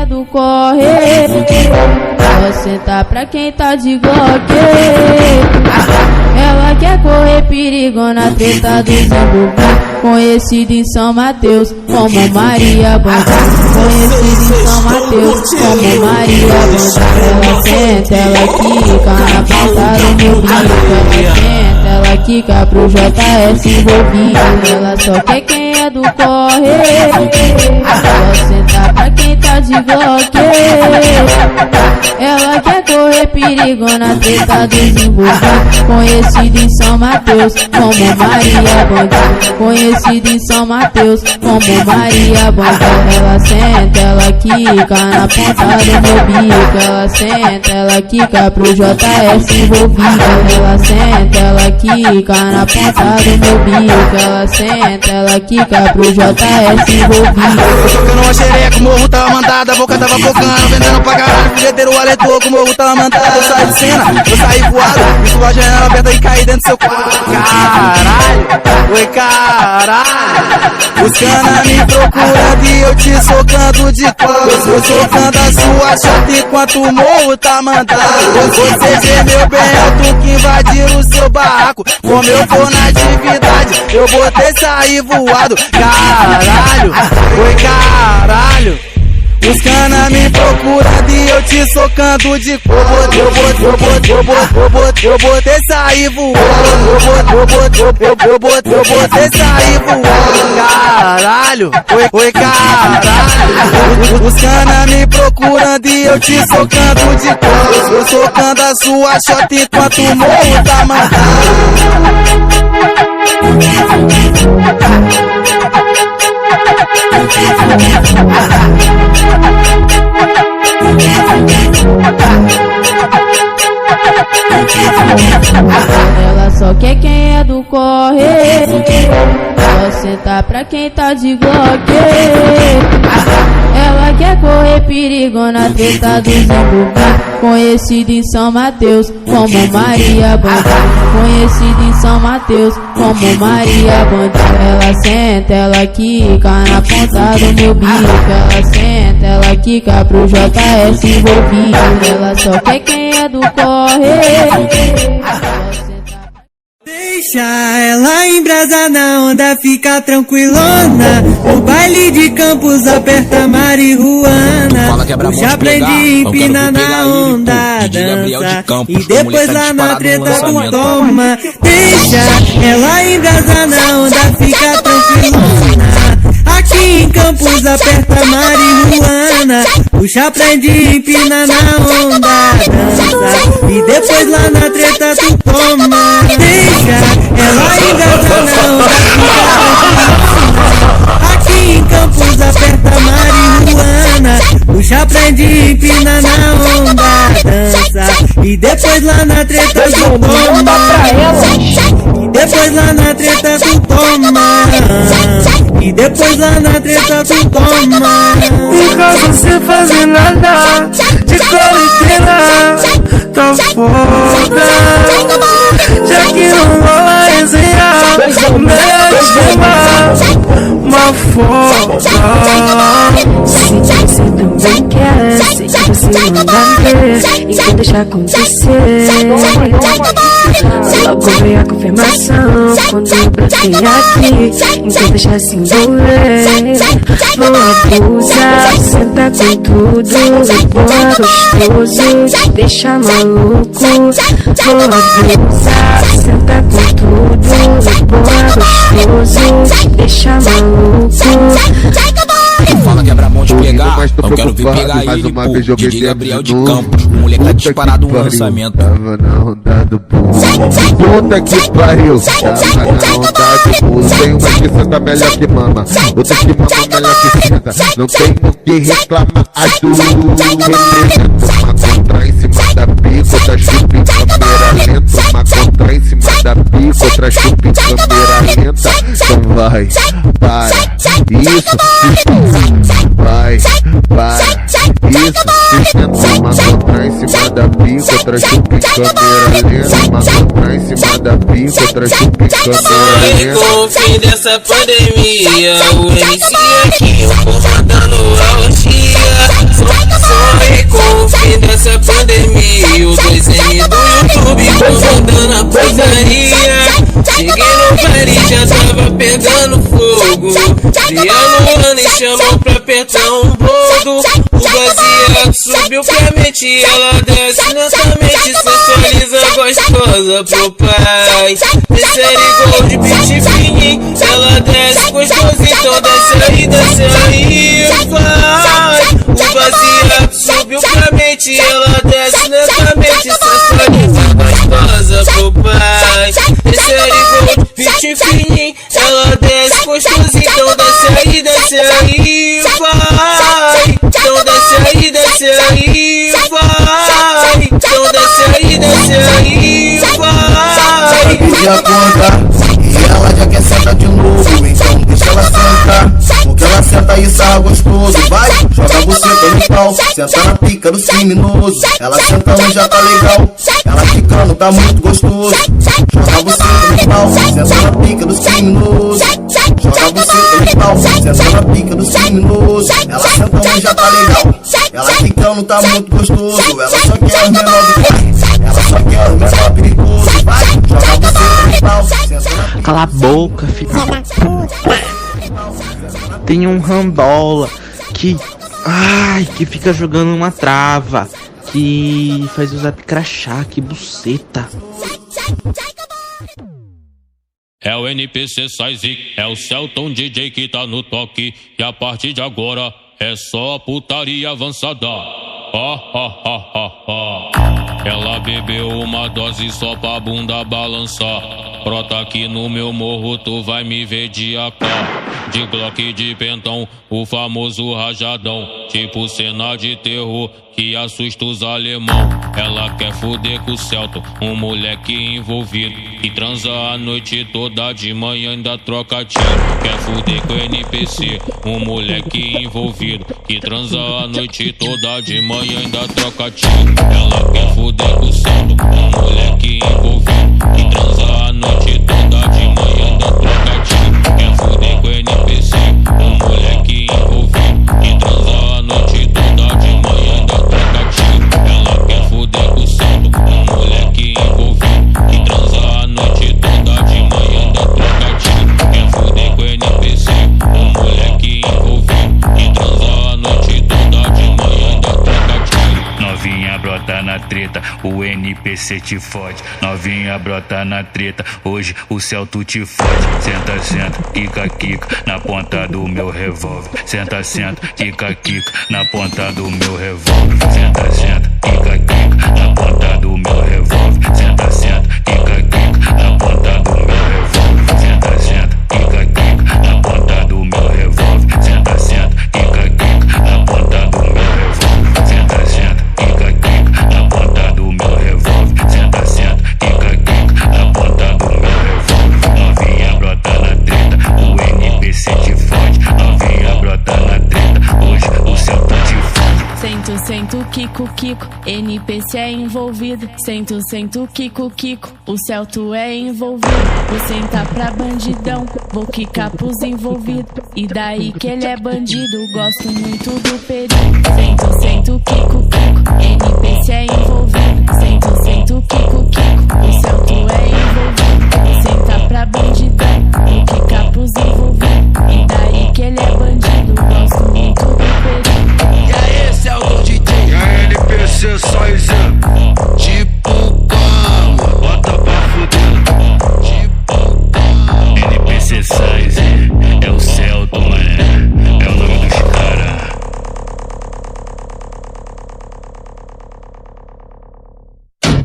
do corre. Ela senta pra quem tá de Glock. Ela quer correr perigona, treta do Zimbu, conhecida em São Mateus como Maria Banda. Conhecida em São Mateus como Maria Banda. Ela senta, ela quica na ponta do meu bico. Ela senta, ela quica pro JS envolvido. Ela só quer quem é do corre. Ela senta pra quem tá de Glock. Ela quer correr perigona, treta do Zimbu, conhecida em São Mateus como Maria Banda. Conhecida em São Mateus como Maria Banda. Ela senta, ela quica na ponta do meu bico. Ela senta, ela quica pro JS envolvido. Ela senta, ela quica na ponta do meu bico. Ela senta, ela quica pro JS envolvido. Eu tocando uma xereca, o morro tava mandado, a boca tava focando, vendendo pra caralho, fogueteiro alertou, o morro tava mandado. Eu saí de cena, eu saí voado, vi sua janela aberta e caí dentro do seu quarto. Caralho, oi caralho, os cana me procurando e eu te socando de cor. Eu socando a sua chata enquanto o morro tá mandado. Você gemeu bem alto que invadiram o seu barraco. Como eu tô na atividade, eu botei sair voado. Caralho, oi caralho, os cana me procurando e eu te socando de cor. Eu botei sair voando. Eu botei sair voando. Caralho, oi caralho, os cana me procurando e eu te socando de cor. Eu socando a sua chota enquanto o morro tá mandado. Ela só quer quem é do corre. Ela senta pra quem tá de Glock. Ela quer correr perigona, treta do Zimbu, conhecida em São Mateus como Maria Banda. Conhecida em São Mateus como Maria Banda. Ela senta, ela quica na ponta do meu bico. Ela senta, ela quica pro JS envolvido. Ela só quer quem é do corre. Deixa ela embrasar na onda, fica tranquilona. O baile de Campos aperta marihuana. Já aprendi empina na onda, dança. E depois lá na treta tu toma. Deixa ela embrasar na onda, fica tranquilona. Aqui em Campos aperta marihuana. Puxa, prende, empina na onda, dança. E depois lá na treta tu toma. Deixa ela engaja na onda, aqui em Campos aperta marihuana. Puxa, prende, empina na onda, dança. E depois lá na treta tu toma. E depois lá na treta tu toma. E depois lá na treta tu toma. Em casa sem fazer nada, de quarentena, tá foda. Já que não rola resenha, melhor chamar uma foda. Se você também quer, sei que você manda ver e quer deixar acontecer. Logo veio a confirmação quando eu brotei aqui, então deixa se envolver. Vou abusar, senta com tudo, boa gostoso, te deixa maluco. Vou abusar, senta com tudo, boa gostoso, te deixa maluco. Fala quebra-mão de pegar, eu quero ver pegar ele, pô. DJ Gabriel de Campos, o moleque tá disparado no lançamento. Tava na onda do pulo, puta que pariu. Tava na onda do pulo. Tem uma que senta melhor que mama, outra que mama melhor que senta. Não tem o que reclamar, as duas representam. Uma contra em cima da pica, outra chupa em câmera lenta. Uma contra em cima da pica, outra chupa em câmera lenta. Então vai, para, isso, vai, para, isso, sustenta. Uma contra em cima da pica, outra chupa em câmera lenta. Uma contra em cima da pica, outra chupa em câmera lenta. Com o fim dessa pandemia, o MC aqui, eu comandando a orgia. Cheguei no baile e já tava pegando fogo. Vi a Luana e chamou pra apertar um bordo. O baseado subiu pra mente e ela desce lentamente, sensualiza gostosa pro pai. Esse é igual de beat fininho, ela desce gostosa, então desce aí, vai. O baseado subiu pra mente e ela desce lentamente, sensualiza gostosa pro pai. Esse é igual de beat fininho, ela desce gostosa, então desce aí, vai. Então desce aí, vai. Então desce aí, vai. Pedi a conta e ela já quer sentar de novo, então deixa ela sentar, porque ela senta e sarra gostoso. Vai, joga a buceta no pau, senta na pica do criminoso. Ela sentando já tá legal, ela ficando tá muito gostoso. Joga a buceta no pau, senta na pica do criminoso. Joga a buceta no pau, senta na pica do criminoso. Ela sentando já tá legal, ela ficando tá muito gostoso. Ela só quer os menor do pai, ela só quer os menor perigoso. Vai, joga a buceta no pau, senta na pica. Cala a boca, filho da puta. Tem um rambola que fica jogando uma trava, que faz usar crachá, que buceta. É o NPC Saizik, é o Celton DJ que tá no toque. E a partir de agora é só putaria avançada. Ela bebeu uma dose só pra bunda balançar. Brota aqui no meu morro, tu vai me ver de AK, de Glock, de pentão, o famoso rajadão. Tipo cena de terror que assusta os alemão. Ela quer fuder com o Celton, um moleque envolvido, que transa a noite toda, de manhã ainda troca tiro. Quer fuder com o NPC, um moleque envolvido, que transa a noite toda, de manhã ainda troca tiro. Ela quer fuder com o Celton, um moleque envolvido, que transa a noite toda, de manhã ainda troca tiro. Quer fuder com o NPC, um moleque envolvido, que transa a noite toda, de manhã ainda troca tiro. Ela quer fuder com o Celton, um moleque envolvido, que transa a noite toda, de manhã ainda troca tiro. Quer fuder com o NPC, um moleque envolvido, que transa a noite toda, de manhã ainda troca tiro. Novinha brota na treta, o NPC te fode. Novinha brota na treta, hoje o Celton te fode. Senta, senta, quica, quica, na ponta do meu revólver. Senta, senta, quica, quica, na ponta do meu revólver. Senta, senta, quica, quica, na ponta do meu revólver. Senta, senta, quica, quica, na ponta do meu revólver. Senta, senta, quica, quica, na ponta do meu revólver. Senta, senta, quica, quica, na ponta do meu revólver. Senta, senta, quica, quica, na ponta do meu revólver. Senta, senta, quica, quica, na ponta do meu revólver. Novinha brota na treta, o NPC te fode. Novinha brota na treta, hoje o Celton te fode. Sento, sento, Kiko, Kiko, NPC é envolvido. Sento, sento, Kiko, Kiko, o Celton é envolvido. Vou sentar pra bandidão, vou quicar pros envolvidos. E daí que ele é bandido, gosto muito do perigo. Sento, sento, Kiko, Kiko, NPC é envolvido. Sento, sento, Kiko, Kiko, o Celton é envolvido. Vou sentar pra bandidão, vou quicar pros envolvidos. E daí que ele é bandido, gosto muito do perigo. E aí, Celton DJ? E a NPC Saizik, Tipo como? bota pra fuder. Tipo como? NPC Saizik, é o Celton, é o nome dos caras.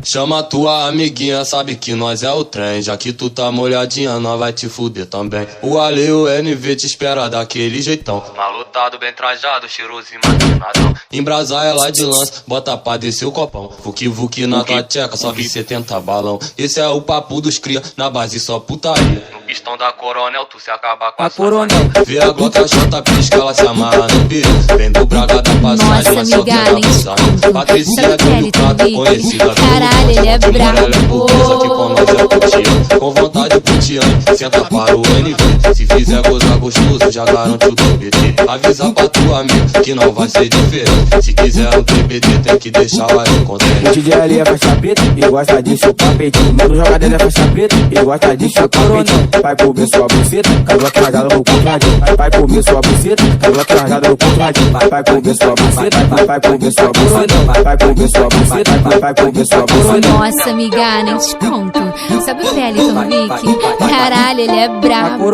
Chama tua amiguinha, sabe que nós é o trem. Já que tu tá molhadinha, nós vai te fuder também. O Ale e o NV te espera daquele jeitão. Malutado, bem trajado, cheiroso e maquinadão. Embrasar ela de lança, bota pra descer o copão. Vuki vuki na tua tcheca, sobe 70 balão. Esse é o papo dos cria, na base só putaria. No pistão da Coronel, tu se acaba com a Coronel. Vê a Glock, a chata pisca, ela se amarra no piru. Vem do Braga da passagem, mas só quer abusar. Patrícia é do Ducato, conhecida do caralho, ele é brabo. Que com nós é putiano, com vontade putiano. Senta para o NV, se fizer gozar gostoso, já garante o DBT. Avisa pra tua amiga que não vai ser diferente. Se quiser um TBT tem que deixar lá eu contente. O DJ ali é faixa preta e gosta de chupar peitinho. Mano, joga dele é faixa preta e gosta de chupar peitinho. Vai comer sua buceta, cabelo rasgado no contradinho. Vai comer sua buceta, cabelo rasgado no contradinho. Vai comer sua buceta, vai comer sua buceta. Vai comer sua buceta, vai comer sua buceta. Nossa, amiga, nem te conto. Sabe o Wellington Vick? Caralho, ele é brabo.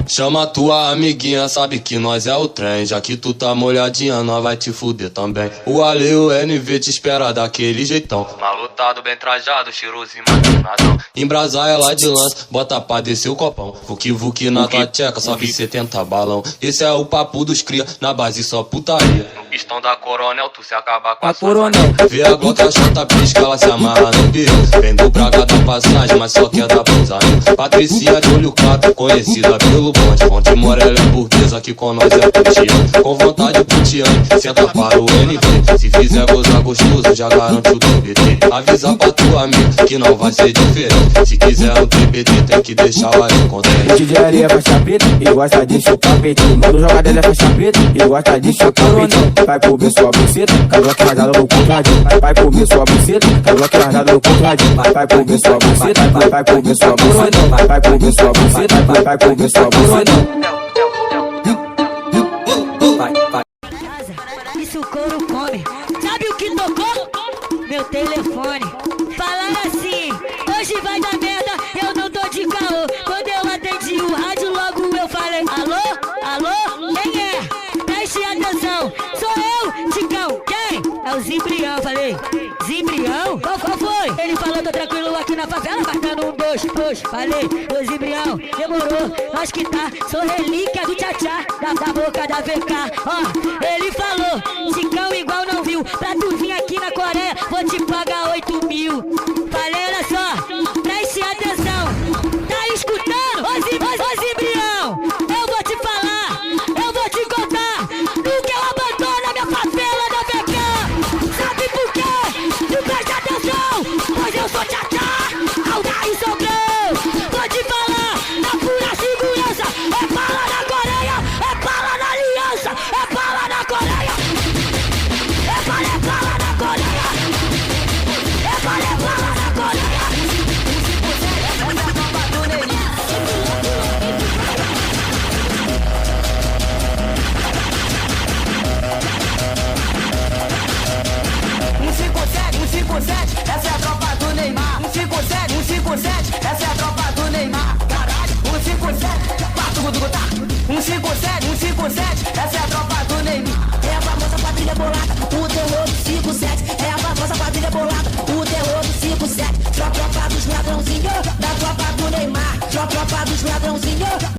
Chama tua amiguinha, sabe que nós é o trem. Já que tu tá molhadinha, nós vai te fuder também. O Ale e o NV te espera daquele jeitão. Malutado, bem trajado, cheirosinho, maquinadão. Embrasar ela de lança, bota pra descer o copão. Vuki na tua tcheca, sobe 70 balão. Esse é o papo dos cria, na base só putaria. No pistão da Coronel, tu se acaba com a Coronel. Vê a Glock, a chata pisca, ela se amarra no peru. Vem do Braga da passagem, mas só quer dar pousadinho. Patricinha de olho claro, conhecida pelo bonde. Fonte Morella é burguesa, que com nós é putiane. Com vontade putiane, senta para o NV. Se fizer gozar gostoso, já garante o TBT. Avisa pra tua amiga que não vai ser diferente. Se quiser um TBT tem que deixar lá eu contente. O DJ ali é faixa preta e gosta de chupar peitinho. Mano, joga dele é faixa preta e gosta de chupar peitinho. Vai comer sua buceta, cabelo rasgado no contradinho. Vai comer sua buceta, cabelo rasgado no contradinho. Vai comer sua buceta, vai comer sua buceta. Vai comer sua buceta, vai comer sua buceta. Isso o couro come. Sabe o que tocou? Meu telefone. Falaram assim, hoje vai dar merda, eu não tô de caô. Quando eu atendi o rádio, logo eu falei, alô? Alô? Quem é? Preste atenção. Sou eu, Ticão. Quem? É o Zimbrião. Falei, Zimbrião? Qual foi? Ele falou, tô tranquilo aqui na favela, marcando 1, 2, push. Falei, ô Zimbrião, demorou. Nós que tá, sou relíquia do tchá-tchá, da boca da VK. Ó, ele falou, Ticão igual não viu. Pra tu vir aqui na Coreia, vou te pagar 8 mil. Falei, olha só, preste atenção. Tá escutando? Ô Zimbrião, eu vou te falar, eu vou te contar. Nunca eu abandono a minha favela da VK. Sabe por quê? Tu presta atenção, pois eu sou tchá-tchá, Aldair Sobrão. Vou te falar, na pura segurança. É bala na Coreia, é bala na aliança. É bala na Coreia, é bala na Coreia. É bala na Coreia. Essa é a tropa do Neymar. 157, 157, essa é a tropa do Neymar. Caralho, 157, pato gudugutá. 157, 157, essa é a tropa do Neymar. É a famosa quadrilha bolada, o terror do 57. É a famosa quadrilha bolada, o terror do 57. Tropa dos ladrãozinhos, da tropa do Neymar. Tropa dos ladrãozinhos.